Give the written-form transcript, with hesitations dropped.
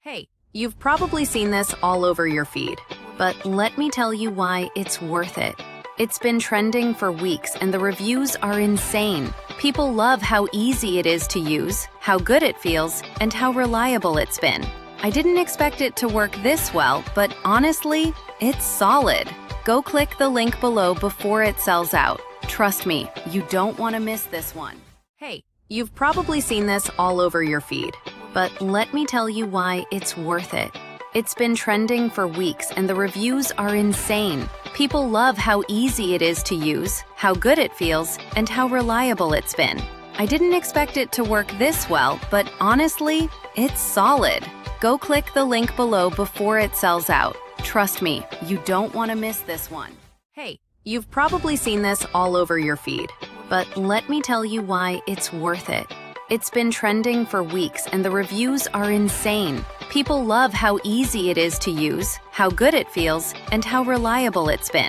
Hey, you've probably seen this all over your feed, but let me tell you why it's worth it. It's been trending for weeks and the reviews are insane. People love how easy it is to use, how good it feels, and how reliable it's been. I didn't expect it to work this well, but honestly, it's solid. Go click the link below before it sells out. Trust me, you don't want to miss this one. Hey, you've probably seen this all over your feed, but let me tell you why it's worth it. It's been trending for weeks and the reviews are insane. People love how easy it is to use, how good it feels, and how reliable it's been. I didn't expect it to work this well, but honestly, it's solid. Go click the link below before it sells out. Trust me, you don't want to miss this one. Hey, you've probably seen this all over your feed, but let me tell you why it's worth it. It's been trending for weeks and the reviews are insane. People love how easy it is to use, how good it feels, and how reliable it's been.